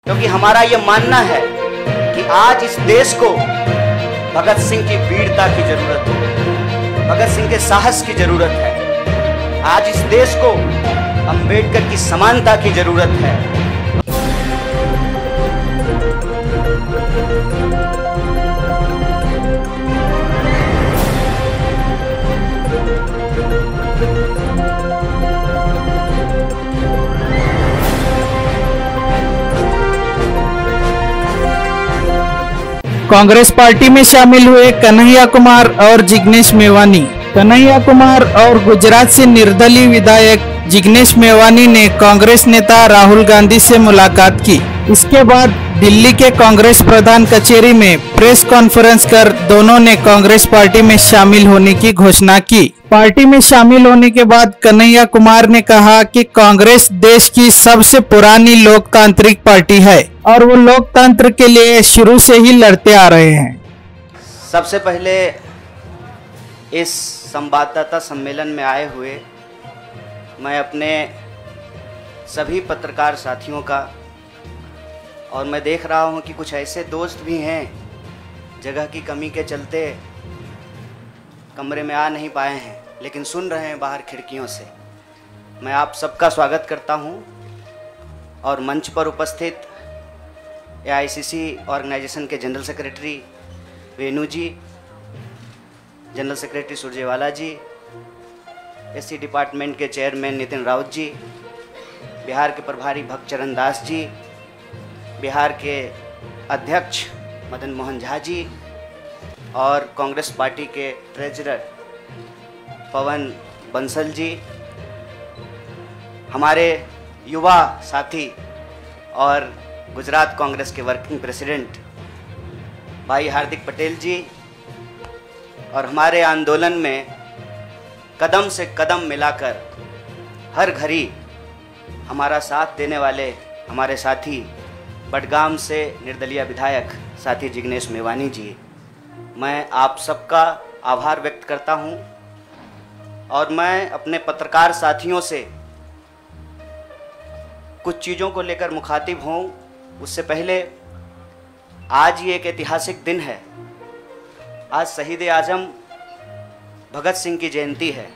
क्योंकि हमारा यह मानना है कि आज इस देश को भगत सिंह की वीरता की जरूरत है, भगत सिंह के साहस की जरूरत है। आज इस देश को अंबेडकर की समानता की जरूरत है। कांग्रेस पार्टी में शामिल हुए कन्हैया कुमार और जिग्नेश मेवानी। कन्हैया कुमार और गुजरात से निर्दलीय विधायक जिग्नेश मेवानी ने कांग्रेस नेता राहुल गांधी से मुलाकात की। इसके बाद दिल्ली के कांग्रेस प्रधान कचहरी में प्रेस कॉन्फ्रेंस कर दोनों ने कांग्रेस पार्टी में शामिल होने की घोषणा की। पार्टी में शामिल होने के बाद कन्हैया कुमार ने कहा कि कांग्रेस देश की सबसे पुरानी लोकतांत्रिक पार्टी है और वो लोकतंत्र के लिए शुरू से ही लड़ते आ रहे हैं। सबसे पहले इस संवाददाता सम्मेलन में आए हुए मैं अपने सभी पत्रकार साथियों का, और मैं देख रहा हूं कि कुछ ऐसे दोस्त भी हैं जगह की कमी के चलते कमरे में आ नहीं पाए हैं, लेकिन सुन रहे हैं बाहर खिड़कियों से। मैं आप सबका स्वागत करता हूं और मंच पर उपस्थित AICC ऑर्गेनाइजेशन के जनरल सेक्रेटरी वेणु जी, जनरल सेक्रेटरी सुरजेवाला जी, SC डिपार्टमेंट के चेयरमैन नितिन राउत जी, बिहार के प्रभारी भक्तचरण दास जी, बिहार के अध्यक्ष मदन मोहन झा जी और कांग्रेस पार्टी के ट्रेजरर पवन बंसल जी, हमारे युवा साथी और गुजरात कांग्रेस के वर्किंग प्रेसिडेंट भाई हार्दिक पटेल जी, और हमारे आंदोलन में कदम से कदम मिलाकर हर घड़ी हमारा साथ देने वाले हमारे साथी बडगाम से निर्दलीय विधायक साथी जिग्नेश मेवानी जी, मैं आप सबका आभार व्यक्त करता हूं। और मैं अपने पत्रकार साथियों से कुछ चीज़ों को लेकर मुखातिब हूं। उससे पहले आज ये एक ऐतिहासिक दिन है। आज शहीद आजम भगत सिंह की जयंती है।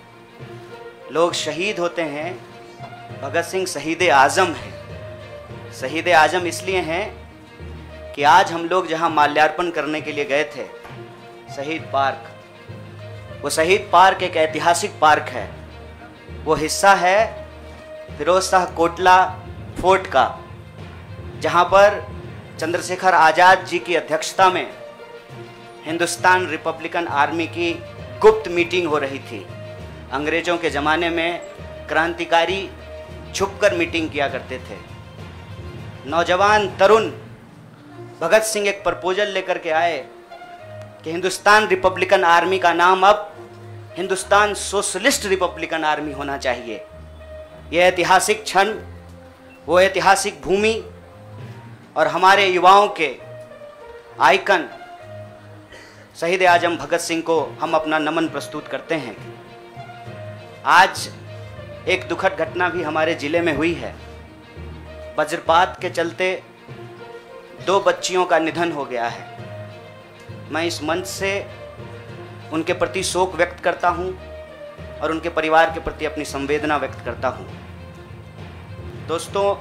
लोग शहीद होते हैं, भगत सिंह शहीद आजम है। शहीद आजम इसलिए हैं कि आज हम लोग जहां माल्यार्पण करने के लिए गए थे, शहीद पार्क, वो शहीद पार्क एक ऐतिहासिक पार्क है। वो हिस्सा है फिरोज शाह कोटला फोर्ट का, जहां पर चंद्रशेखर आज़ाद जी की अध्यक्षता में हिंदुस्तान रिपब्लिकन आर्मी की गुप्त मीटिंग हो रही थी। अंग्रेज़ों के ज़माने में क्रांतिकारी छुपकर मीटिंग किया करते थे। नौजवान तरुण भगत सिंह एक प्रपोजल लेकर के आए कि हिंदुस्तान रिपब्लिकन आर्मी का नाम अब हिंदुस्तान सोशलिस्ट रिपब्लिकन आर्मी होना चाहिए। यह ऐतिहासिक क्षण, वो ऐतिहासिक भूमि और हमारे युवाओं के आइकन शहीद आजम भगत सिंह को हम अपना नमन प्रस्तुत करते हैं। आज एक दुखद घटना भी हमारे ज़िले में हुई है। वज्रपात के चलते 2 बच्चियों का निधन हो गया है। मैं इस मंच से उनके प्रति शोक व्यक्त करता हूं और उनके परिवार के प्रति अपनी संवेदना व्यक्त करता हूं। दोस्तों,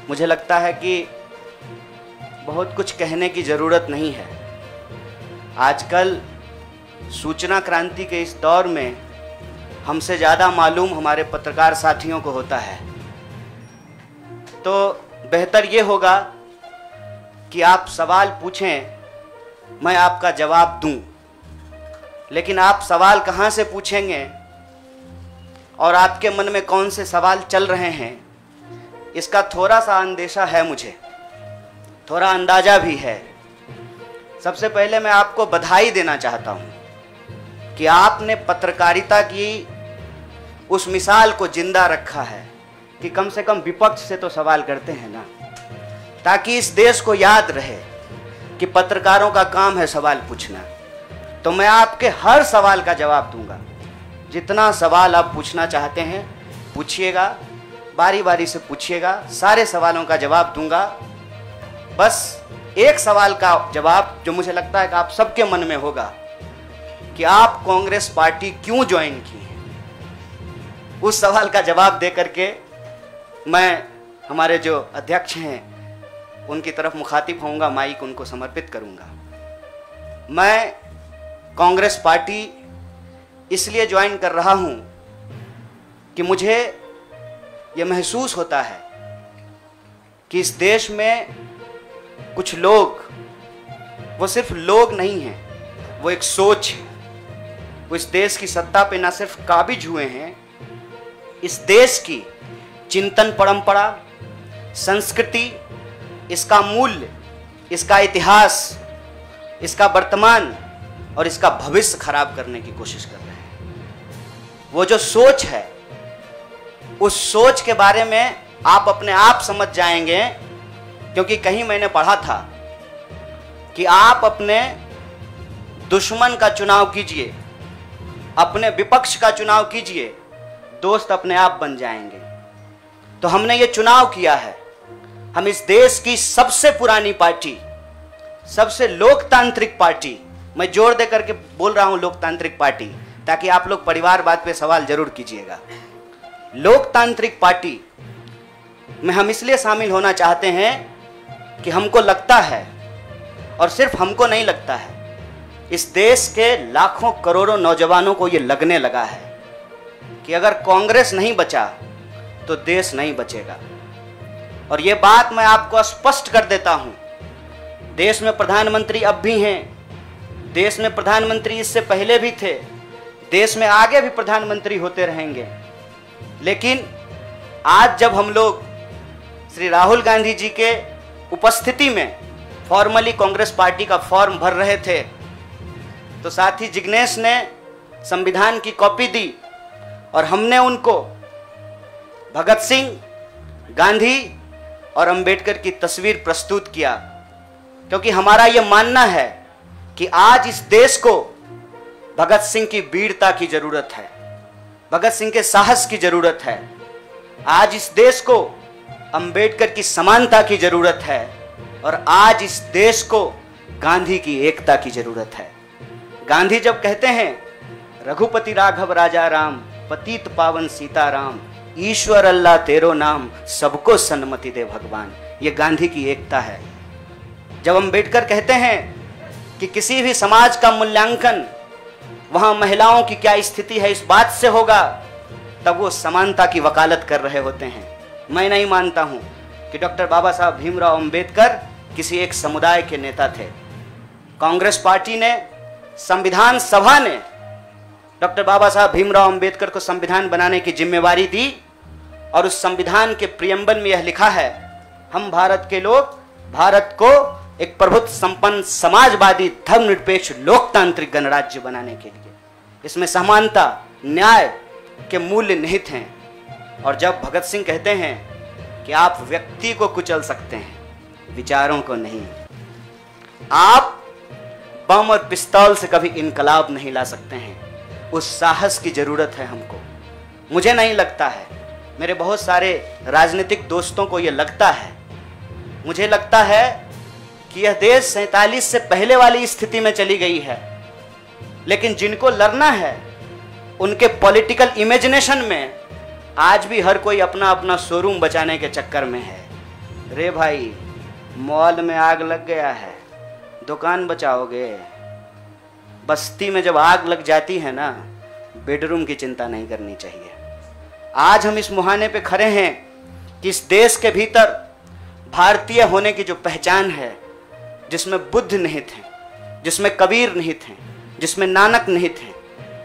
मुझे लगता है कि बहुत कुछ कहने की ज़रूरत नहीं है। आजकल सूचना क्रांति के इस दौर में हमसे ज़्यादा मालूम हमारे पत्रकार साथियों को होता है। तो बेहतर ये होगा कि आप सवाल पूछें, मैं आपका जवाब दूं। लेकिन आप सवाल कहाँ से पूछेंगे और आपके मन में कौन से सवाल चल रहे हैं, इसका थोड़ा सा अंदेशा है, मुझे थोड़ा अंदाज़ा भी है। सबसे पहले मैं आपको बधाई देना चाहता हूं कि आपने पत्रकारिता की उस मिसाल को जिंदा रखा है कि कम से कम विपक्ष से तो सवाल करते हैं ना, ताकि इस देश को याद रहे कि पत्रकारों का काम है सवाल पूछना। तो मैं आपके हर सवाल का जवाब दूंगा। जितना सवाल आप पूछना चाहते हैं पूछिएगा, बारी बारी से पूछिएगा, सारे सवालों का जवाब दूंगा। बस एक सवाल का जवाब जो मुझे लगता है कि आप सबके मन में होगा कि आप कांग्रेस पार्टी क्यों ज्वाइन की है, उस सवाल का जवाब दे करके मैं हमारे जो अध्यक्ष हैं उनकी तरफ मुखातिब होऊंगा, माइक उनको समर्पित करूंगा। मैं कांग्रेस पार्टी इसलिए ज्वाइन कर रहा हूं कि मुझे यह महसूस होता है कि इस देश में कुछ लोग, वो सिर्फ लोग नहीं हैं, वो एक सोच है। वो इस देश की सत्ता पे ना सिर्फ काबिज हुए हैं, इस देश की चिंतन परंपरा, संस्कृति, इसका मूल्य, इसका इतिहास, इसका वर्तमान और इसका भविष्य खराब करने की कोशिश कर रहे हैं। वो जो सोच है, उस सोच के बारे में आप अपने आप समझ जाएंगे, क्योंकि कहीं मैंने पढ़ा था कि आप अपने दुश्मन का चुनाव कीजिए, अपने विपक्ष का चुनाव कीजिए, दोस्त अपने आप बन जाएंगे। तो हमने ये चुनाव किया है। हम इस देश की सबसे पुरानी पार्टी, सबसे लोकतांत्रिक पार्टी, मैं जोर दे करके बोल रहा हूं लोकतांत्रिक पार्टी, ताकि आप लोग परिवारवाद पे सवाल जरूर कीजिएगा। लोकतांत्रिक पार्टी में हम इसलिए शामिल होना चाहते हैं कि हमको लगता है, और सिर्फ हमको नहीं लगता है, इस देश के लाखों करोड़ों नौजवानों को यह लगने लगा है कि अगर कांग्रेस नहीं बचा तो देश नहीं बचेगा। और यह बात मैं आपको स्पष्ट कर देता हूं, देश में प्रधानमंत्री अब भी हैं, देश में प्रधानमंत्री इससे पहले भी थे, देश में आगे भी प्रधानमंत्री होते रहेंगे। लेकिन आज जब हम लोग श्री राहुल गांधी जी के उपस्थिति में फॉर्मली कांग्रेस पार्टी का फॉर्म भर रहे थे, तो साथी जिग्नेश ने संविधान की कॉपी दी और हमने उनको भगत सिंह, गांधी और अंबेडकर की तस्वीर प्रस्तुत किया, क्योंकि हमारा यह मानना है कि आज इस देश को भगत सिंह की वीरता की जरूरत है, भगत सिंह के साहस की जरूरत है। आज इस देश को अंबेडकर की समानता की जरूरत है, और आज इस देश को गांधी की एकता की जरूरत है। गांधी जब कहते हैं रघुपति राघव राजा राम, पतित पावन सीताराम, ईश्वर अल्लाह तेरो नाम, सबको सन्मति दे भगवान, ये गांधी की एकता है। जब अंबेडकर कहते हैं कि किसी भी समाज का मूल्यांकन वहां महिलाओं की क्या स्थिति है इस बात से होगा, तब वो समानता की वकालत कर रहे होते हैं। मैं नहीं मानता हूं कि डॉक्टर बाबा साहब भीमराव अंबेडकर किसी एक समुदाय के नेता थे। कांग्रेस पार्टी ने, संविधान सभा ने डॉक्टर बाबा साहब भीमराव अंबेडकर को संविधान बनाने की जिम्मेवारी दी, और उस संविधान के प्रियम्बल में यह लिखा है, हम भारत के लोग भारत को एक प्रभुत्व संपन्न समाजवादी धर्मनिरपेक्ष लोकतांत्रिक गणराज्य बनाने के लिए, इसमें समानता, न्याय के मूल्य निहित हैं। और जब भगत सिंह कहते हैं कि आप व्यक्ति को कुचल सकते हैं, विचारों को नहीं, आप बम और पिस्तौल से कभी इनकलाब नहीं ला सकते हैं, उस साहस की जरूरत है हमको। मुझे नहीं लगता है, मेरे बहुत सारे राजनीतिक दोस्तों को यह लगता है। मुझे लगता है कि यह देश 47 से पहले वाली स्थिति में चली गई है, लेकिन जिनको लड़ना है उनके पॉलिटिकल इमेजिनेशन में आज भी हर कोई अपना अपना शोरूम बचाने के चक्कर में है। रे भाई, मॉल में आग लग गया है, दुकान बचाओगे? बस्ती में जब आग लग जाती है ना, बेडरूम की चिंता नहीं करनी चाहिए। आज हम इस मुहाने पे खड़े हैं कि इस देश के भीतर भारतीय होने की जो पहचान है, जिसमें बुद्ध निहित हैं, जिसमें कबीर निहित हैं, जिसमें नानक निहित हैं,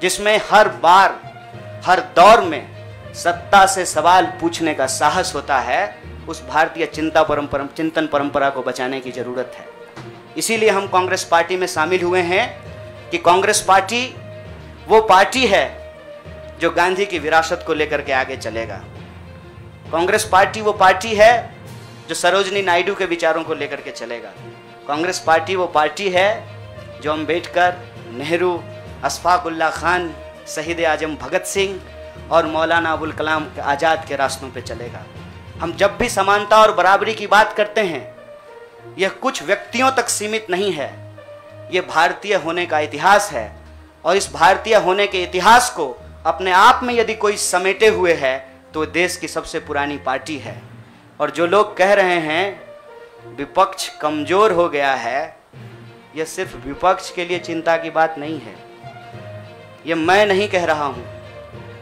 जिसमें हर बार हर दौर में सत्ता से सवाल पूछने का साहस होता है, उस भारतीय चिंतन परंपरा को बचाने की जरूरत है। इसीलिए हम कांग्रेस पार्टी में शामिल हुए हैं कि कांग्रेस पार्टी वो पार्टी है जो गांधी की विरासत को लेकर के आगे चलेगा। कांग्रेस पार्टी वो पार्टी है जो सरोजनी नायडू के विचारों को लेकर के चलेगा। कांग्रेस पार्टी वो पार्टी है जो अंबेडकर, नेहरू, अशफाक उल्लाह खान, शहीद आजम भगत सिंह और मौलाना अबुल कलाम आज़ाद के रास्तों पे चलेगा। हम जब भी समानता और बराबरी की बात करते हैं, यह कुछ व्यक्तियों तक सीमित नहीं है, यह भारतीय होने का इतिहास है। और इस भारतीय होने के इतिहास को अपने आप में यदि कोई समेटे हुए है तो देश की सबसे पुरानी पार्टी है। और जो लोग कह रहे हैं विपक्ष कमज़ोर हो गया है, यह सिर्फ विपक्ष के लिए चिंता की बात नहीं है। यह मैं नहीं कह रहा हूँ,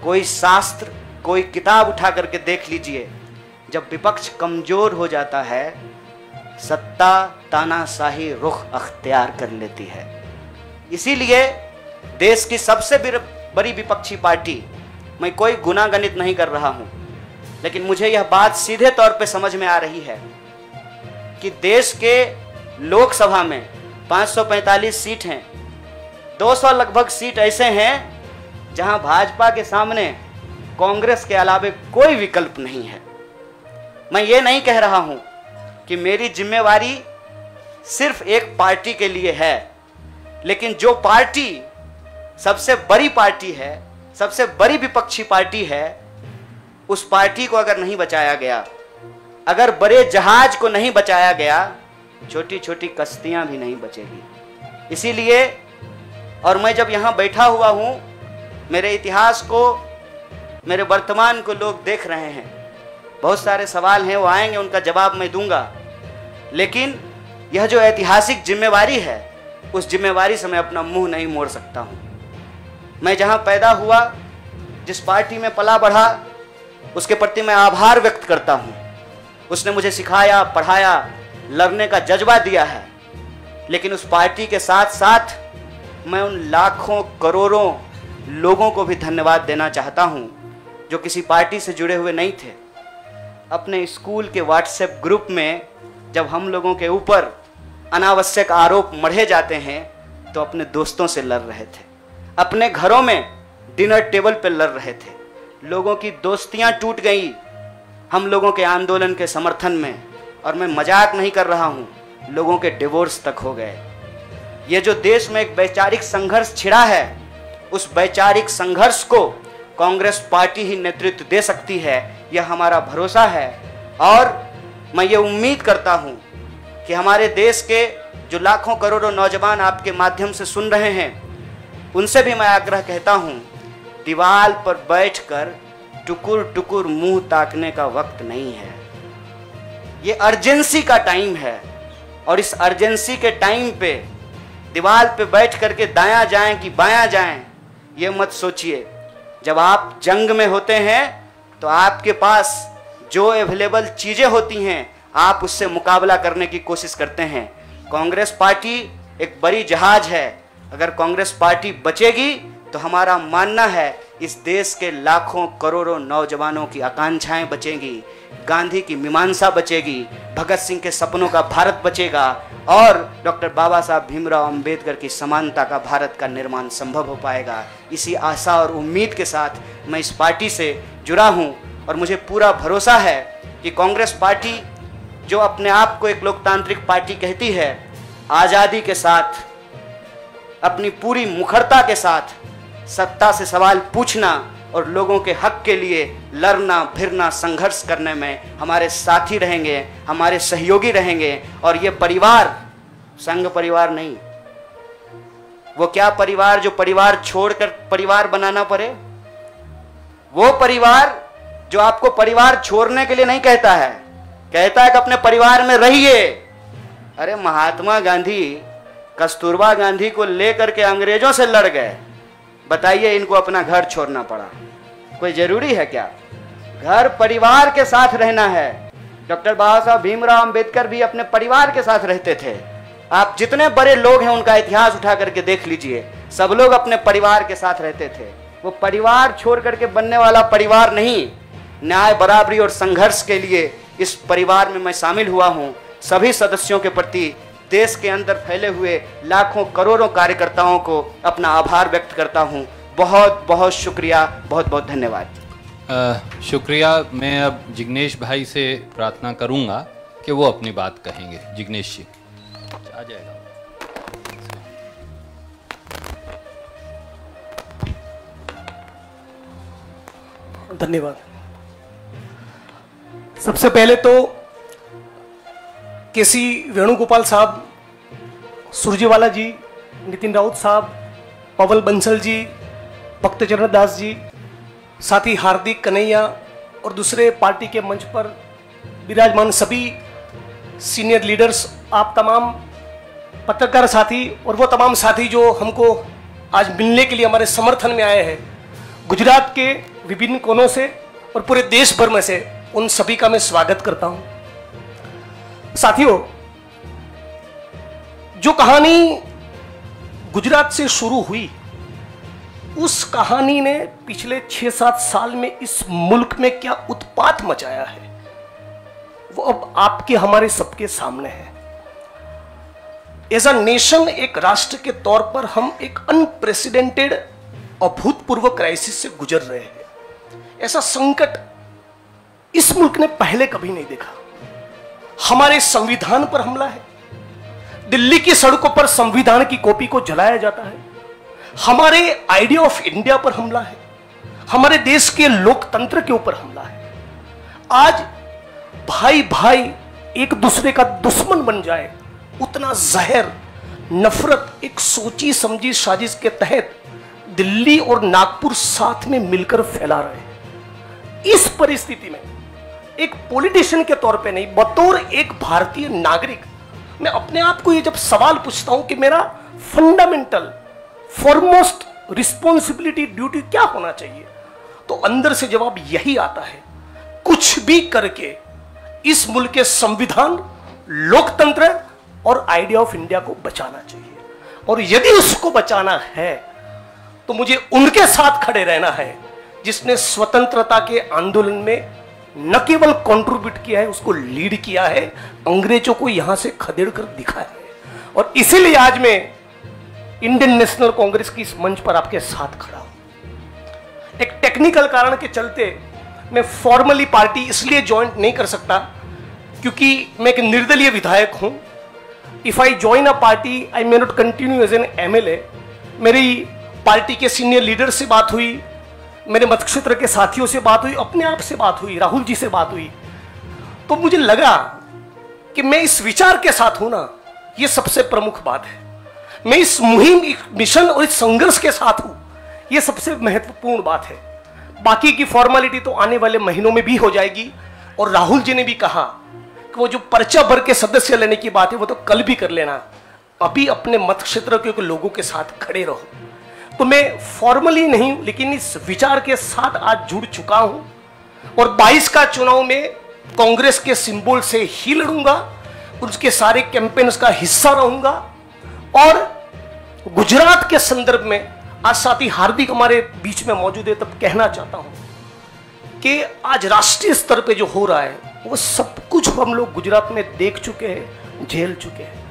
कोई शास्त्र, कोई किताब उठा करके देख लीजिए। जब विपक्ष कमज़ोर हो जाता है, सत्ता तानाशाही रुख अख्तियार कर लेती है। इसीलिए देश की सबसे बड़ी विपक्षी पार्टी, मैं कोई गुनागणित नहीं कर रहा हूं, लेकिन मुझे यह बात सीधे तौर पे समझ में आ रही है कि देश के लोकसभा में 545 सीट हैं, 200 लगभग सीट ऐसे हैं जहां भाजपा के सामने कांग्रेस के अलावे कोई विकल्प नहीं है। मैं ये नहीं कह रहा हूं कि मेरी जिम्मेवारी सिर्फ एक पार्टी के लिए है, लेकिन जो पार्टी सबसे बड़ी पार्टी है, सबसे बड़ी विपक्षी पार्टी है, उस पार्टी को अगर नहीं बचाया गया, अगर बड़े जहाज को नहीं बचाया गया, छोटी छोटी कश्तियां भी नहीं बचेगी। इसीलिए, और मैं जब यहां बैठा हुआ हूं, मेरे इतिहास को, मेरे वर्तमान को लोग देख रहे हैं। बहुत सारे सवाल हैं, वो आएंगे, उनका जवाब मैं दूंगा। लेकिन यह जो ऐतिहासिक जिम्मेवारी है, उस जिम्मेवारी से मैं अपना मुंह नहीं मोड़ सकता हूं। मैं जहां पैदा हुआ, जिस पार्टी में पला बढ़ा, उसके प्रति मैं आभार व्यक्त करता हूं। उसने मुझे सिखाया, पढ़ाया, लड़ने का जज्बा दिया है। लेकिन उस पार्टी के साथ साथ मैं उन लाखों करोड़ों लोगों को भी धन्यवाद देना चाहता हूं जो किसी पार्टी से जुड़े हुए नहीं थे। अपने स्कूल के व्हाट्सएप ग्रुप में जब हम लोगों के ऊपर अनावश्यक आरोप मढ़े जाते हैं तो अपने दोस्तों से लड़ रहे थे, अपने घरों में डिनर टेबल पर लड़ रहे थे। लोगों की दोस्तियां टूट गई हम लोगों के आंदोलन के समर्थन में, और मैं मजाक नहीं कर रहा हूं, लोगों के डिवोर्स तक हो गए। ये जो देश में एक वैचारिक संघर्ष छिड़ा है, उस वैचारिक संघर्ष को कांग्रेस पार्टी ही नेतृत्व दे सकती है, यह हमारा भरोसा है। और मैं ये उम्मीद करता हूं कि हमारे देश के जो लाखों करोड़ों नौजवान आपके माध्यम से सुन रहे हैं, उनसे भी मैं आग्रह कहता हूं, दीवार पर बैठकर टुकुर टुकुर मुंह ताकने का वक्त नहीं है। ये अर्जेंसी का टाइम है, और इस अर्जेंसी के टाइम पे दीवार पे बैठ करके दायां जाएं कि बायां जाएं, ये मत सोचिए। जब आप जंग में होते हैं तो आपके पास जो अवेलेबल चीजें होती हैं, आप उससे मुकाबला करने की कोशिश करते हैं। कांग्रेस पार्टी एक बड़ी जहाज है, अगर कांग्रेस पार्टी बचेगी तो हमारा मानना है इस देश के लाखों करोड़ों नौजवानों की आकांक्षाएं बचेंगी, गांधी की मीमांसा बचेगी, भगत सिंह के सपनों का भारत बचेगा, और डॉक्टर बाबा साहब भीमराव अंबेडकर की समानता का भारत का निर्माण संभव हो पाएगा। इसी आशा और उम्मीद के साथ मैं इस पार्टी से जुड़ा हूं, और मुझे पूरा भरोसा है कि कांग्रेस पार्टी जो अपने आप को एक लोकतांत्रिक पार्टी कहती है, आज़ादी के साथ, अपनी पूरी मुखरता के साथ सत्ता से सवाल पूछना और लोगों के हक के लिए लड़ना भिड़ना संघर्ष करने में हमारे साथी रहेंगे, हमारे सहयोगी रहेंगे। और ये परिवार संघ परिवार नहीं, वो क्या परिवार जो परिवार छोड़कर परिवार बनाना पड़े, वो परिवार जो आपको परिवार छोड़ने के लिए नहीं कहता है, कहता है कि अपने परिवार में रहिए। अरे महात्मा गांधी कस्तूरबा गांधी को लेकर के अंग्रेजों से लड़ गए, बताइए इनको अपना घर छोड़ना पड़ा, कोई जरूरी है क्या? घर परिवार के साथ रहना है। डॉक्टर बाबा साहब भीमराव अंबेडकर भी अपने परिवार के साथ रहते थे। आप जितने बड़े लोग हैं उनका इतिहास उठा करके देख लीजिए, सब लोग अपने परिवार के साथ रहते थे। वो परिवार छोड़ करके बनने वाला परिवार नहीं। न्याय, बराबरी और संघर्ष के लिए इस परिवार में मैं शामिल हुआ हूं। सभी सदस्यों के प्रति देश के अंदर फैले हुए लाखों करोड़ों कार्यकर्ताओं को अपना आभार व्यक्त करता हूं। बहुत बहुत शुक्रिया, बहुत बहुत धन्यवाद। शुक्रिया। मैं अब जिग्नेश भाई से प्रार्थना करूंगा कि वो अपनी बात कहेंगे। जिग्नेश जी आ जाएगा। धन्यवाद। सबसे पहले तो केसी वेणुगोपाल साहब, सुरजेवाला जी, नितिन राउत साहब, पवन बंसल जी, भक्तचरण दास जी, साथ ही हार्दिक, कन्हैया और दूसरे पार्टी के मंच पर विराजमान सभी सीनियर लीडर्स, आप तमाम पत्रकार साथी और वो तमाम साथी जो हमको आज मिलने के लिए हमारे समर्थन में आए हैं गुजरात के विभिन्न कोनों से और पूरे देश भर में से, उन सभी का मैं स्वागत करता हूं। साथियों, जो कहानी गुजरात से शुरू हुई, उस कहानी ने पिछले 6-7 साल में इस मुल्क में क्या उत्पात मचाया है, वो अब आपके हमारे सबके सामने है। एज अ नेशन, एक राष्ट्र के तौर पर हम एक अनप्रेसिडेंटेड, अभूतपूर्व क्राइसिस से गुजर रहे हैं। ऐसा संकट इस मुल्क ने पहले कभी नहीं देखा। हमारे संविधान पर हमला है, दिल्ली की सड़कों पर संविधान की कॉपी को जलाया जाता है, हमारे आइडिया ऑफ इंडिया पर हमला है, हमारे देश के लोकतंत्र के ऊपर हमला है। आज भाई भाई एक दूसरे का दुश्मन बन जाए, उतना जहर, नफरत एक सोची समझी साजिश के तहत दिल्ली और नागपुर साथ में मिलकर फैला रहे हैं। इस परिस्थिति में एक पॉलिटिशियन के तौर पे नहीं, बतौर एक भारतीय नागरिक, मैं अपने आप को ये जब सवाल पूछता हूं कि मेरा फंडामेंटल फॉरमोस्ट रिस्पॉन्सिबिलिटी, ड्यूटी क्या होना चाहिए, तो अंदर से जवाब यही आता है, कुछ भी करके इस मुल्क के संविधान, लोकतंत्र और आइडिया ऑफ इंडिया को बचाना चाहिए। और यदि उसको बचाना है तो मुझे उनके साथ खड़े रहना है जिसने स्वतंत्रता के आंदोलन में न केवल कंट्रीब्यूट किया है, उसको लीड किया है, अंग्रेजों को यहां से खदेड़ कर दिखाया है। और इसीलिए आज मैं इंडियन नेशनल कांग्रेस की इस मंच पर आपके साथ खड़ा हूं। एक टेक्निकल कारण के चलते मैं फॉर्मली पार्टी इसलिए ज्वाइन नहीं कर सकता क्योंकि मैं एक निर्दलीय विधायक हूं। If I join a party, I may not continue as an MLA. मेरी पार्टी के सीनियर लीडर से बात हुई, मेरे मत क्षेत्र के साथियों से बात हुई, अपने आप से बात हुई, राहुल जी से बात हुई, तो मुझे लगा कि मैं इस विचार के साथ हूं ना, यह सबसे प्रमुख बात है। मैं इस मुहिम, मिशन और इस संघर्ष के साथ हूं, यह सबसे महत्वपूर्ण बात है। बाकी की फॉर्मेलिटी तो आने वाले महीनों में भी हो जाएगी। और राहुल जी ने भी कहा कि वो जो पर्चा भर के सदस्य लेने की बात है वो तो कल भी कर लेना, अभी अपने मत क्षेत्र के लोगों के साथ खड़े रहो। तो मैं फॉर्मली नहीं लेकिन इस विचार के साथ आज जुड़ चुका हूं और 22 का चुनाव में कांग्रेस के सिंबल से ही लड़ूंगा, उसके सारे कैंपेन्स का हिस्सा रहूंगा। और गुजरात के संदर्भ में आज साथी हार्दिक हमारे बीच में मौजूद है, तब कहना चाहता हूं कि आज राष्ट्रीय स्तर पे जो हो रहा है वो सब कुछ हम लोग गुजरात में देख चुके हैं, झेल चुके हैं।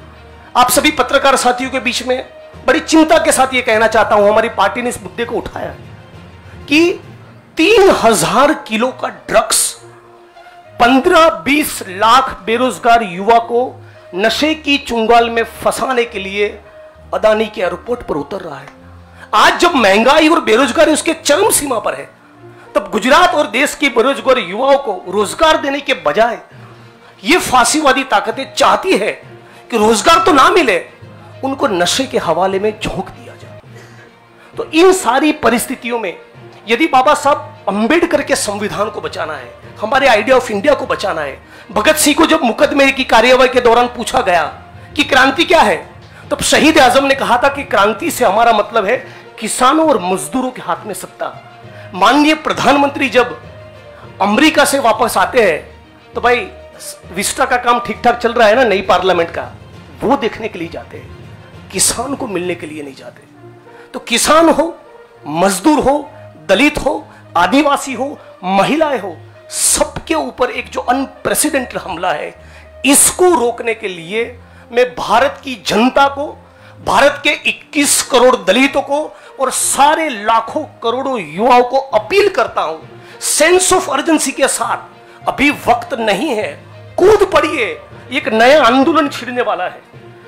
आप सभी पत्रकार साथियों के बीच में बड़ी चिंता के साथ ये कहना चाहता हूं, हमारी पार्टी ने इस मुद्दे को उठाया कि 3000 किलो का ड्रग्स 15-20 लाख बेरोजगार युवा को नशे की चुंगाल में फंसाने के लिए अदानी के एयरपोर्ट पर उतर रहा है। आज जब महंगाई और बेरोजगारी उसके चरम सीमा पर है, तब गुजरात और देश के बेरोजगार युवाओं को रोजगार देने के बजाय ये फांसीवादी ताकतें चाहती है कि रोजगार तो ना मिले, उनको नशे के हवाले में झोंक दिया जाए। तो इन सारी परिस्थितियों में यदि बाबा साहब अंबेडकर के संविधान को बचाना है, हमारे आइडिया ऑफ इंडिया को बचाना है, भगत सिंह को जब मुकदमे की कार्यवाही के दौरान पूछा गया कि क्रांति क्या है, तब शहीद आजम ने कहा था कि क्रांति से हमारा मतलब है किसानों और मजदूरों के हाथ में सत्ता। माननीय प्रधानमंत्री जब अमेरिका से वापस आते हैं तो भाई विस्टा का काम ठीक ठाक चल रहा है ना, नई पार्लियामेंट का, वो देखने के लिए जाते हैं, किसान को मिलने के लिए नहीं जाते। तो किसान हो, मजदूर हो, दलित हो, आदिवासी हो, महिलाएं हो, सबके ऊपर एक जो अनप्रेसिडेंटेड हमला है, इसको रोकने के लिए मैं भारत की जनता को, भारत के 21 करोड़ दलितों को और सारे लाखों करोड़ों युवाओं को अपील करता हूं, सेंस ऑफ अर्जेंसी के साथ, अभी वक्त नहीं है, कूद पड़िए, एक नया आंदोलन छिड़ने वाला है।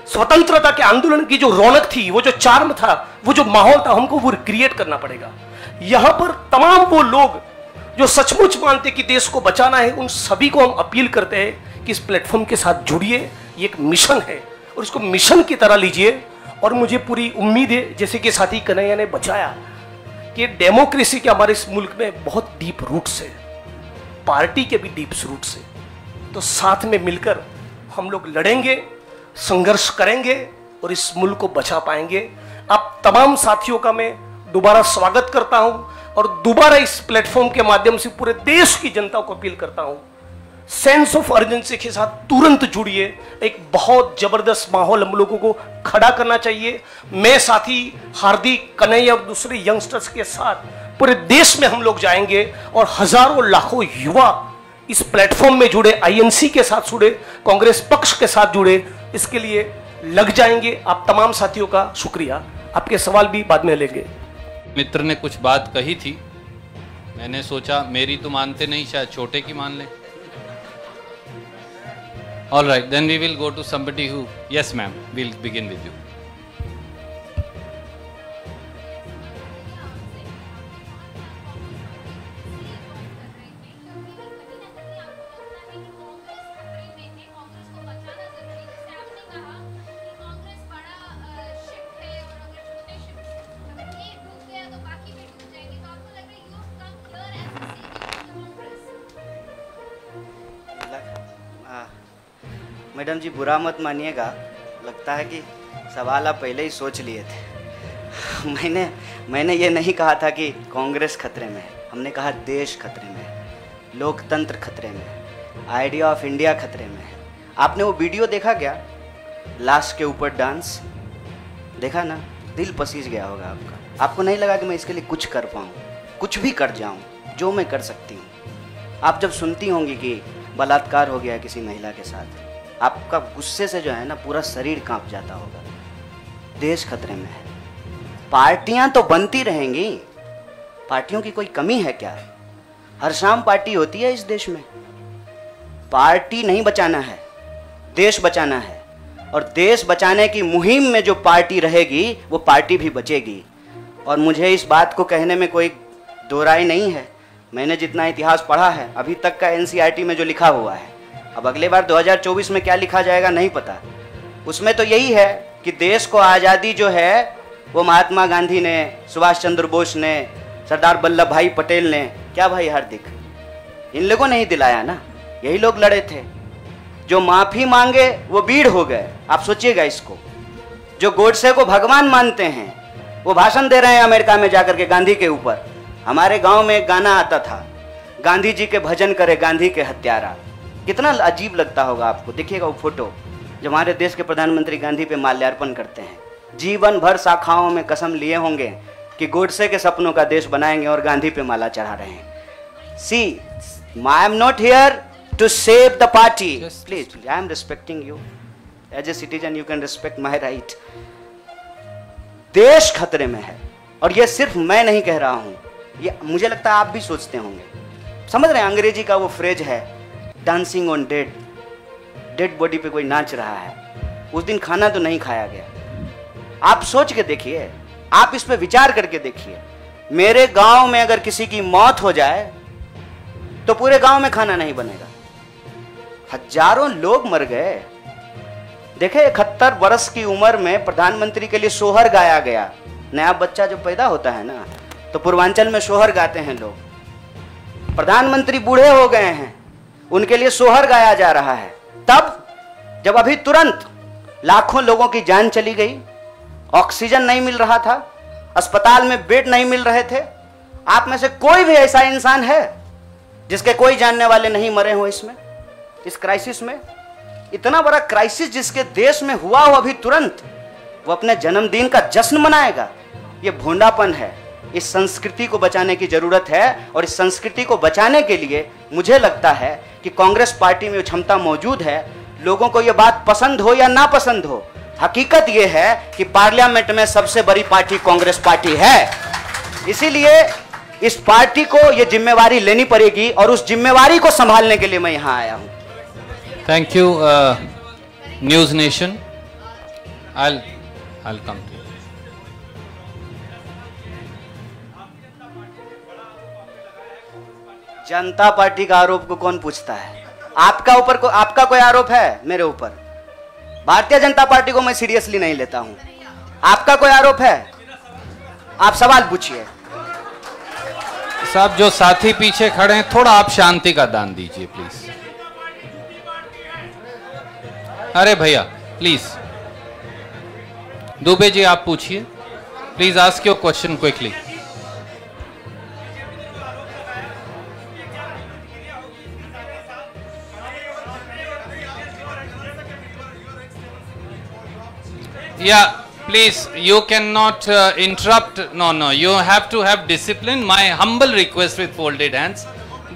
स्वतंत्रता के आंदोलन की जो रौनक थी, वो जो चार्म था, वो जो माहौल था, हमको वो क्रिएट करना पड़ेगा। यहां पर तमाम वो लोग जो सचमुच मानते कि देश को बचाना है, उन सभी को हम अपील करते हैं कि इस प्लेटफॉर्म के साथ जुड़िए। ये एक मिशन है और इसको मिशन की तरह लीजिए। और मुझे पूरी उम्मीद है, जैसे कि साथी कन्हैया ने बचाया, कि डेमोक्रेसी के हमारे इस मुल्क में बहुत डीप रूट्स है, पार्टी के भी डीप रूट्स है। तो साथ में मिलकर हम लोग लड़ेंगे, संघर्ष करेंगे और इस मुल्क को बचा पाएंगे। आप तमाम साथियों का मैं दोबारा स्वागत करता हूं और दोबारा इस प्लेटफॉर्म के माध्यम से पूरे देश की जनता को अपील करता हूं, सेंस ऑफ अर्जेंसी के साथ तुरंत जुड़िए। एक बहुत जबरदस्त माहौल हम लोगों को खड़ा करना चाहिए। मैं साथी हार्दिक, कन्हैया और दूसरे यंगस्टर्स के साथ पूरे देश में हम लोग जाएंगे और हजारों लाखों युवा इस प्लेटफॉर्म में जुड़े, आईएनसी के साथ जुड़े, कांग्रेस पक्ष के साथ जुड़े, इसके लिए लग जाएंगे। आप तमाम साथियों का शुक्रिया। आपके सवाल भी बाद में लेंगे। मित्र ने कुछ बात कही थी, मैंने सोचा मेरी तो मानते नहीं, शायद छोटे की मान लें। All right, then we will go to somebody who, yes ma'am, we'll begin with you. Madam ji बुरा मत मानिएगा, लगता है कि सवाल आप पहले ही सोच लिए थे। मैंने ये नहीं कहा था कि कांग्रेस खतरे में है, हमने कहा देश खतरे में है, लोकतंत्र खतरे में है, आइडिया ऑफ इंडिया खतरे में है। आपने वो वीडियो देखा क्या, लाश के ऊपर डांस देखा ना, दिल पसीज गया होगा आपका। आपको नहीं लगा कि मैं इसके लिए कुछ कर पाऊँ, कुछ भी कर जाऊँ जो मैं कर सकती हूँ। आप जब सुनती होंगी कि बलात्कार हो गया है किसी महिला के साथ, आपका गुस्से से जो है ना पूरा शरीर कांप जाता होगा। देश खतरे में है। पार्टियां तो बनती रहेंगी, पार्टियों की कोई कमी है क्या? हर शाम पार्टी होती है इस देश में। पार्टी नहीं बचाना है, देश बचाना है। और देश बचाने की मुहिम में जो पार्टी रहेगी वो पार्टी भी बचेगी। और मुझे इस बात को कहने में कोई दो राय नहीं है। मैंने जितना इतिहास पढ़ा है अभी तक का, एनसीईआरटी में जो लिखा हुआ है, अब अगले बार 2024 में क्या लिखा जाएगा नहीं पता। उसमें तो यही है कि देश को आज़ादी जो है वो महात्मा गांधी ने, सुभाष चंद्र बोस ने, सरदार वल्लभ भाई पटेल ने, क्या भाई हार्दिक, इन लोगों ने ही दिलाया ना। यही लोग लड़े थे। जो माफ़ी मांगे वो वीर हो गए। आप सोचिएगा इसको। जो गोडसे को भगवान मानते हैं वो भाषण दे रहे हैं अमेरिका में जाकर के गांधी के ऊपर। हमारे गांव में एक गाना आता था, गांधी जी के भजन करे गांधी के हत्यारा। कितना अजीब लगता होगा आपको। देखिएगा वो फोटो जब हमारे देश के प्रधानमंत्री गांधी पे माल्यार्पण करते हैं। जीवन भर शाखाओं में कसम लिए होंगे कि गोडसे के सपनों का देश बनाएंगे और गांधी पे माला चढ़ा रहे हैं। See, I am not here to save the party, please, I am respecting you as a citizen, you can respect my right. देश खतरे में है और ये सिर्फ मैं नहीं कह रहा हूं, ये मुझे लगता है आप भी सोचते होंगे। समझ रहे हैं, अंग्रेजी का वो फ्रेज है, dancing on dead, dead body पे कोई नाच रहा है। उस दिन खाना तो नहीं खाया गया। आप सोच के देखिए, आप इस पे विचार करके देखिए। मेरे गांव में अगर किसी की मौत हो जाए तो पूरे गांव में खाना नहीं बनेगा। हजारों लोग मर गए। देखे 71 वर्ष की उम्र में प्रधानमंत्री के लिए सोहर गाया गया। नया बच्चा जब पैदा होता है ना तो पूर्वांचल में सोहर गाते हैं लोग। प्रधानमंत्री बूढ़े हो गए हैं, उनके लिए सोहर गाया जा रहा है। तब जब अभी तुरंत लाखों लोगों की जान चली गई, ऑक्सीजन नहीं मिल रहा था, अस्पताल में बेड नहीं मिल रहे थे। आप में से कोई भी ऐसा इंसान है जिसके कोई जानने वाले नहीं मरे हो इसमें, इस क्राइसिस में? इतना बड़ा क्राइसिस जिसके देश में हुआ हो अभी तुरंत, वो अपने जन्मदिन का जश्न मनाएगा? ये भोंडापन है। इस संस्कृति को बचाने की जरूरत है और इस संस्कृति को बचाने के लिए मुझे लगता है कि कांग्रेस पार्टी में क्षमता मौजूद है। लोगों को यह बात पसंद हो या ना पसंद हो, हकीकत यह है कि पार्लियामेंट में सबसे बड़ी पार्टी कांग्रेस पार्टी है। इसीलिए इस पार्टी को यह जिम्मेवारी लेनी पड़ेगी और उस जिम्मेवारी को संभालने के लिए मैं यहां आया हूं। Thank you news nation. I'll come to you. Janata party का आरोप को कौन पूछता है? आपका कोई आरोप है मेरे ऊपर? भारतीय जनता पार्टी को मैं सीरियसली नहीं लेता हूं। आपका कोई आरोप है? आप सवाल पूछिए। साहब, जो साथी पीछे खड़े हैं, थोड़ा आप शांति का दान दीजिए प्लीज। अरे भैया प्लीज, दुबे जी आप पूछिए please, ask your question quickly. Yeah, please, you cannot interrupt. No, you have to have discipline. My humble request with folded hands.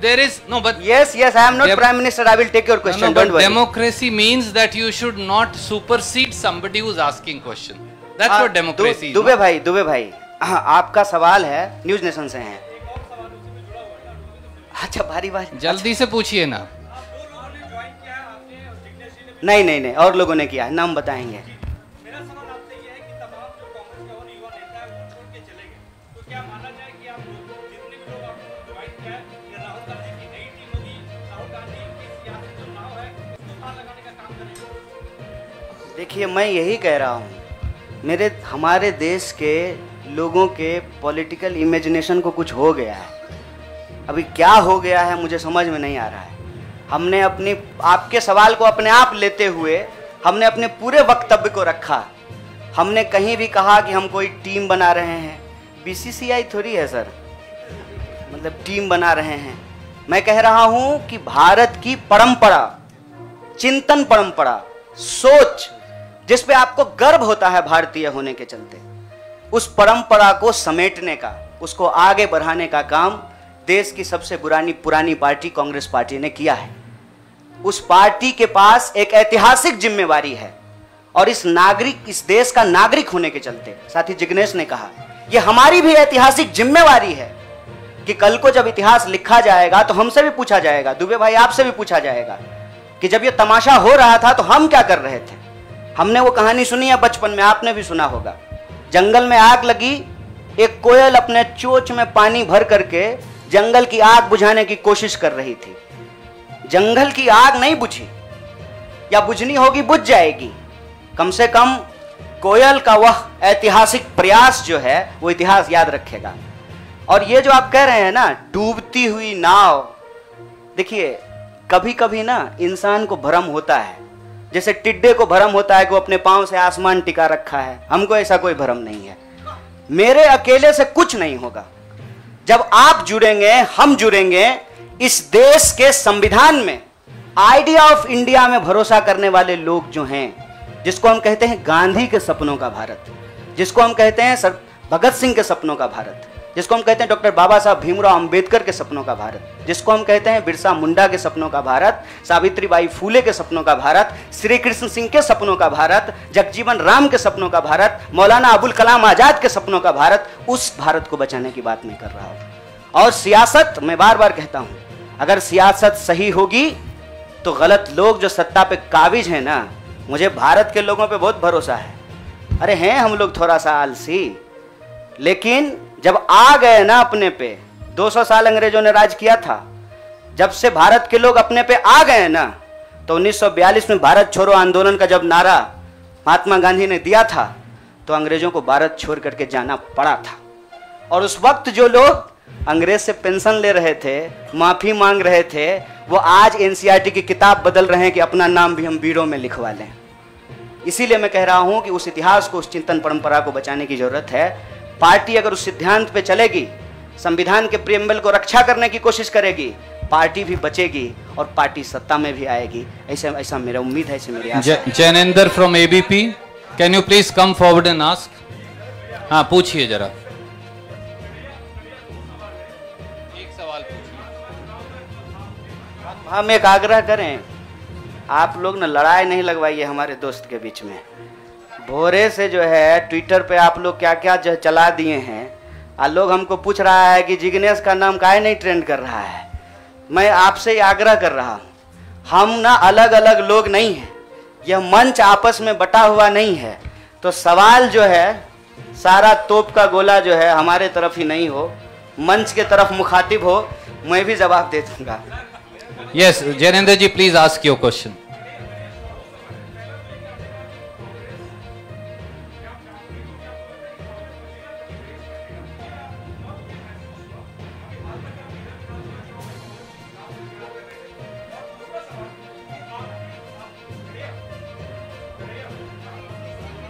There is no, but yes, I am not Prime Minister. I will take your question. No, don't but worry. Democracy means that you should not supersede somebody who's asking question. That's what democracy is. Dubey भाई, आपका सवाल है, news nation से हैं। अच्छा, बारी जल्दी से पूछिए ना। नहीं, और लोगों ने किया है, नाम बताएंगे। देखिए, मैं यही कह रहा हूँ, हमारे देश के लोगों के पॉलिटिकल इमेजिनेशन को कुछ हो गया है। अभी क्या हो गया है मुझे समझ में नहीं आ रहा है। हमने आपके सवाल को अपने आप लेते हुए हमने अपने पूरे वक्तव्य को रखा। हमने कहीं भी कहा कि हम कोई टीम बना रहे हैं। बीसीसीआई थोड़ी है सर, मतलब टीम बना रहे हैं। मैं कह रहा हूं कि भारत की परंपरा, चिंतन परंपरा, सोच, जिस पे आपको गर्व होता है भारतीय होने के चलते, उस परंपरा को समेटने का, उसको आगे बढ़ाने का काम देश की सबसे पुरानी पार्टी कांग्रेस पार्टी ने किया है। उस पार्टी के पास एक ऐतिहासिक जिम्मेवारी है और इस देश का नागरिक होने के चलते, साथी जिग्नेश ने कहा, ये हमारी भी ऐतिहासिक जिम्मेवारी है कि कल को जब इतिहास लिखा जाएगा तो हमसे भी पूछा जाएगा, दुबे भाई आपसे भी पूछा जाएगा कि जब ये तमाशा हो रहा था तो हम क्या कर रहे थे। हमने वो कहानी सुनी है बचपन में, आपने भी सुना होगा। जंगल में आग लगी, एक कोयल अपने चोंच में पानी भर करके जंगल की आग बुझाने की कोशिश कर रही थी। जंगल की आग नहीं बुझी, या बुझनी होगी बुझ जाएगी। कम से कम कोयल का वह ऐतिहासिक प्रयास जो है वो इतिहास याद रखेगा। और ये जो आप कह रहे हैं ना, डूबती हुई नाव, देखिए कभी कभी ना इंसान को भ्रम होता है, जैसे टिड्डे को भ्रम होता है कि वो अपने पांव से आसमान टिका रखा है। हमको ऐसा कोई भ्रम नहीं है। मेरे अकेले से कुछ नहीं होगा। जब आप जुड़ेंगे, हम जुड़ेंगे, इस देश के संविधान में, आइडिया ऑफ इंडिया में भरोसा करने वाले लोग जो हैं, जिसको हम कहते हैं गांधी के सपनों का भारत, जिसको हम कहते हैं सर भगत सिंह के सपनों का भारत, जिसको हम कहते हैं डॉक्टर बाबा साहब भीमराव अंबेडकर के सपनों का भारत, जिसको हम कहते हैं बिरसा मुंडा के सपनों का भारत, सावित्रीबाई फूले के सपनों का भारत, श्री कृष्ण सिंह के सपनों का भारत, जगजीवन राम के सपनों का भारत, मौलाना अबुल कलाम आजाद के सपनों का भारत, उस भारत को बचाने की बात मैं कर रहा हूं। और सियासत, मैं बार बार कहता हूं, अगर सियासत सही होगी तो गलत लोग जो सत्ता पे काबिज हैं ना, मुझे भारत के लोगों पे बहुत भरोसा है। अरे हैं हम लोग थोड़ा सा आलसी, लेकिन जब आ गए ना अपने पे, 200 साल अंग्रेजों ने राज किया था, जब से भारत के लोग अपने पे आ गए ना, तो 1942 में भारत छोड़ो आंदोलन का जब नारा महात्मा गांधी ने दिया था, तो अंग्रेजों को भारत छोड़ करके जाना पड़ा था। और उस वक्त जो लोग अंग्रेज से पेंशन ले रहे थे, माफी मांग रहे थे, वो आज एनसीईआरटी की किताब बदल रहे हैं कि अपना नाम भी हम वीरों में लिखवा लें। इसीलिए मैं कह रहा हूं कि उस इतिहास को, उस चिंतन परंपरा को बचाने की जरूरत है। पार्टी अगर उस सिद्धांत पे चलेगी, संविधान के प्रियम्बल को रक्षा करने की कोशिश करेगी, पार्टी भी बचेगी और पार्टी सत्ता में भी आएगी। ऐसा मेरा उम्मीद है, ऐसे मेरी आशा है। Jainendra from ABP, can you please come forward and ask. हाँ पूछिए जरा, एक सवाल पूछिए। हम एक आग्रह करें, आप लोग ना लड़ाई नहीं लगवाइए हमारे दोस्त के बीच में। भोरे से जो है ट्विटर पे आप लोग क्या क्या चला दिए हैं। लोग हमको पूछ रहा है कि जिग्नेश का नाम काहे नहीं ट्रेंड कर रहा है। मैं आपसे आग्रह कर रहा हूँ, हम ना अलग अलग लोग नहीं हैं, यह मंच आपस में बटा हुआ नहीं है। तो सवाल जो है, सारा तोप का गोला जो है हमारे तरफ ही नहीं हो, मंच के तरफ मुखातिब हो। मैं भी जवाब दे दूंगा। Yes, Jainendra ji, please ask your question.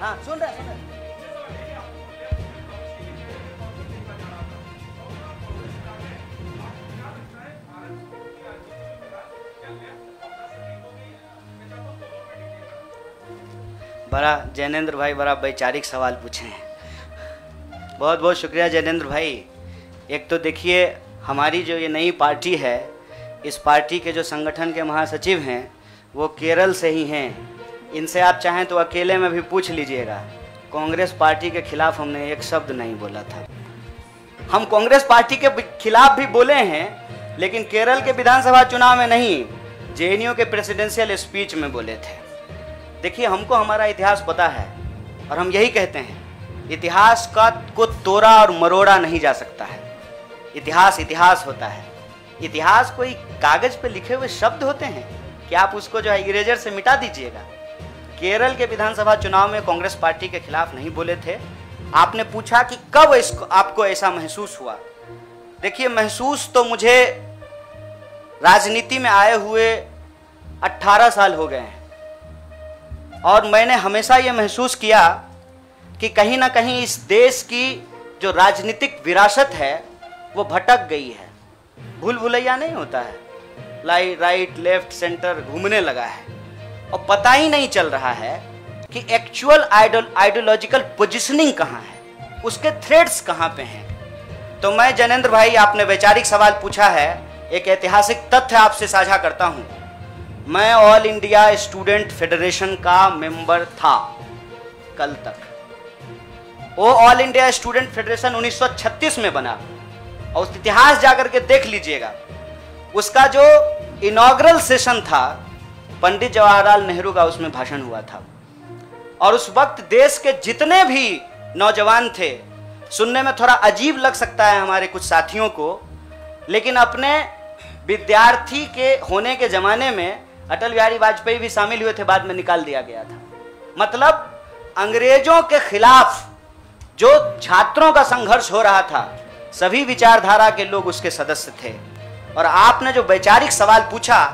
हाँ, सुन रहे हैं। बड़ा जैनेंद्र भाई बड़ा वैचारिक सवाल पूछे हैं। बहुत बहुत शुक्रिया जैनेंद्र भाई। एक तो देखिए, हमारी जो ये नई पार्टी है, इस पार्टी के जो संगठन के महासचिव हैं वो केरल से ही हैं। इनसे आप चाहें तो अकेले में भी पूछ लीजिएगा। कांग्रेस पार्टी के खिलाफ हमने एक शब्द नहीं बोला था। हम कांग्रेस पार्टी के खिलाफ भी बोले हैं, लेकिन केरल के विधानसभा चुनाव में नहीं, जेएनयू के प्रेसिडेंशियल स्पीच में बोले थे। देखिए, हमको हमारा इतिहास पता है और हम यही कहते हैं, इतिहास को तोड़ा और मरोड़ा नहीं जा सकता है। इतिहास इतिहास होता है। इतिहास कोई कागज पे लिखे हुए शब्द होते हैं कि आप उसको जो है इरेजर से मिटा दीजिएगा। केरल के विधानसभा चुनाव में कांग्रेस पार्टी के खिलाफ नहीं बोले थे। आपने पूछा कि कब इसको आपको ऐसा महसूस हुआ। देखिए, महसूस तो मुझे राजनीति में आए हुए 18 साल हो गए हैं और मैंने हमेशा ये महसूस किया कि कहीं ना कहीं इस देश की जो राजनीतिक विरासत है वो भटक गई है। भूल भुलैया नहीं होता है, राइट लेफ्ट सेंटर घूमने लगा है और पता ही नहीं चल रहा है कि एक्चुअल आइडियोलॉजिकल पोजिशनिंग कहाँ है, उसके थ्रेड्स कहाँ पे हैं। तो मैं जैनेंद्र भाई, आपने वैचारिक सवाल पूछा है, एक ऐतिहासिक तथ्य आपसे साझा करता हूँ। मैं ऑल इंडिया स्टूडेंट फेडरेशन का मेंबर था कल तक। वो ऑल इंडिया स्टूडेंट फेडरेशन 1936 में बना और उस इतिहास जाकर के देख लीजिएगा। उसका जो इनॉग्रल सेशन था, पंडित जवाहरलाल नेहरू का उसमें भाषण हुआ था और उस वक्त देश के जितने भी नौजवान थे, सुनने में थोड़ा अजीब लग सकता है हमारे कुछ साथियों को, लेकिन अपने विद्यार्थी के होने के जमाने में अटल बिहारी वाजपेयी भी शामिल हुए थे, बाद में निकाल दिया गया था। मतलब अंग्रेजों के खिलाफ जो छात्रों का संघर्ष हो रहा था, सभी विचारधारा के लोग उसके सदस्य थे। और आपने जो वैचारिक सवाल पूछा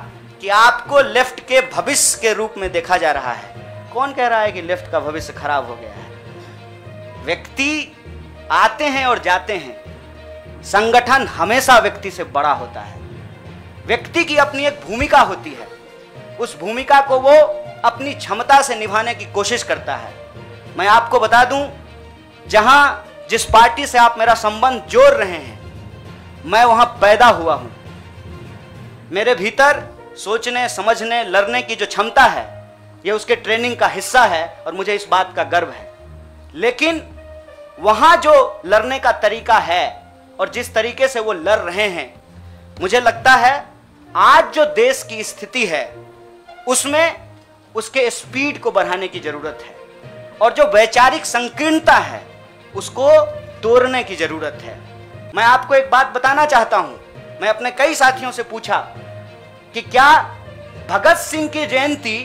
कि आपको लेफ्ट के भविष्य के रूप में देखा जा रहा है, कौन कह रहा है कि लेफ्ट का भविष्य खराब हो गया है? व्यक्ति आते हैं और जाते हैं, संगठन हमेशा व्यक्ति से बड़ा होता है। व्यक्ति की अपनी एक भूमिका होती है, उस भूमिका को वो अपनी क्षमता से निभाने की कोशिश करता है। मैं आपको बता दूं, जहां जिस पार्टी से आप मेरा संबंध जोड़ रहे हैं, मैं वहां पैदा हुआ हूं। मेरे भीतर सोचने, समझने, लड़ने की जो क्षमता है, यह उसके ट्रेनिंग का हिस्सा है और मुझे इस बात का गर्व है। लेकिन वहां जो लड़ने का तरीका है और जिस तरीके से वो लड़ रहे हैं, मुझे लगता है आज जो देश की स्थिति है उसमें उसके स्पीड को बढ़ाने की जरूरत है और जो वैचारिक संकीर्णता है उसको तोड़ने की जरूरत है। मैं आपको एक बात बताना चाहता हूं। मैं अपने कई साथियों से पूछा कि क्या भगत सिंह की जयंती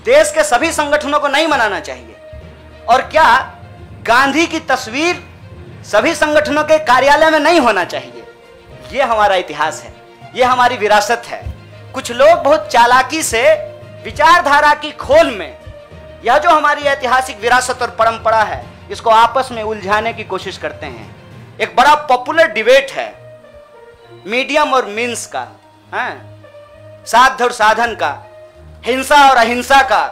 देश के सभी संगठनों को नहीं मनाना चाहिए, और क्या गांधी की तस्वीर सभी संगठनों के कार्यालय में नहीं होना चाहिए? ये हमारा इतिहास है, ये हमारी विरासत है। कुछ लोग बहुत चालाकी से विचारधारा की खोल में यह जो हमारी ऐतिहासिक विरासत और परंपरा है, इसको आपस में उलझाने की कोशिश करते हैं। एक बड़ा पॉपुलर डिबेट है मीडियम और मीन्स का, साध्य और साधन का, हिंसा और अहिंसा का।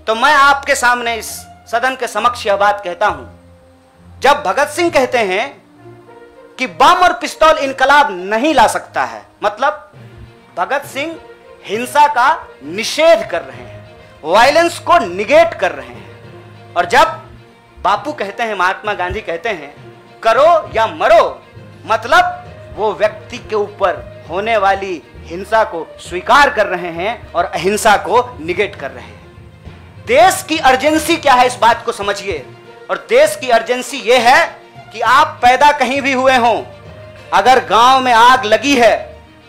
तो मैं आपके सामने इस सदन के समक्ष यह बात कहता हूं, जब भगत सिंह कहते हैं कि बम और पिस्तौल इनकलाब नहीं ला सकता है, मतलब भगत सिंह हिंसा का निषेध कर रहे हैं, वायलेंस को निगेट कर रहे हैं। और जब बापू कहते हैं, महात्मा गांधी कहते हैं, करो या मरो, मतलब वो व्यक्ति के ऊपर होने वाली हिंसा को स्वीकार कर रहे हैं और अहिंसा को निगेट कर रहे हैं। देश की अर्जेंसी क्या है, इस बात को समझिए। और देश की अर्जेंसी ये है कि आप पैदा कहीं भी हुए हों, अगर गांव में आग लगी है,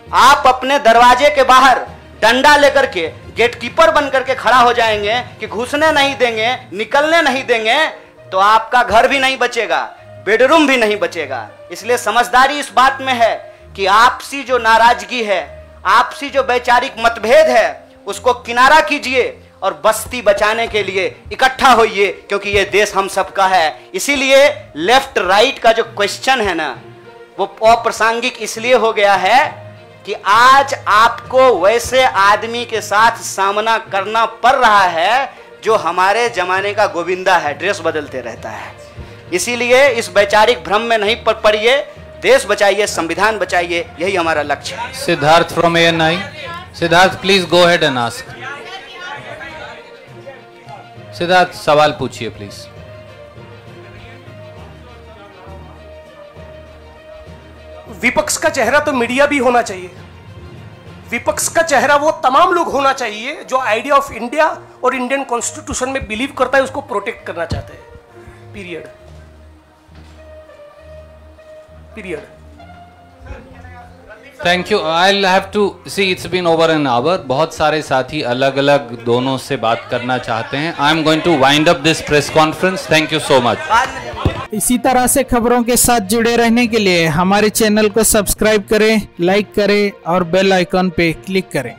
आप अपने दरवाजे के बाहर डंडा लेकर के गेटकीपर बन करके खड़ा हो जाएंगे कि घुसने नहीं देंगे, निकलने नहीं देंगे, तो आपका घर भी नहीं बचेगा, बेडरूम भी नहीं बचेगा। इसलिए समझदारी इस बात में है कि आपसी जो नाराजगी है, आपसी जो वैचारिक मतभेद है, उसको किनारा कीजिए और बस्ती बचाने के लिए इकट्ठा होइए, क्योंकि ये देश हम सबका है। इसीलिए लेफ्ट राइट का जो क्वेश्चन है ना, वो अप्रासंगिक इसलिए हो गया है कि आज आपको वैसे आदमी के साथ सामना करना पड़ रहा है जो हमारे जमाने का गोविंदा है, ड्रेस बदलते रहता है। इसीलिए इस वैचारिक भ्रम में नहीं पड़िए, देश बचाइए, संविधान बचाइए, यही हमारा लक्ष्य है। Siddharth from ANI। Siddharth please go ahead and ask. Siddharth सवाल पूछिए प्लीज। विपक्ष का चेहरा तो मीडिया भी होना चाहिए। विपक्ष का चेहरा वो तमाम लोग होना चाहिए जो आइडिया ऑफ इंडिया और इंडियन कॉन्स्टिट्यूशन में बिलीव करता है, उसको प्रोटेक्ट करना चाहते हैं। Period. Thank you. I have to see, it's been over an hour. बहुत सारे साथी अलग अलग दोनों से बात करना चाहते हैं। I am going to wind up this press conference. Thank you so much. इसी तरह से खबरों के साथ जुड़े रहने के लिए हमारे चैनल को सब्सक्राइब करें, लाइक करें और बेल आइकॉन पे क्लिक करें।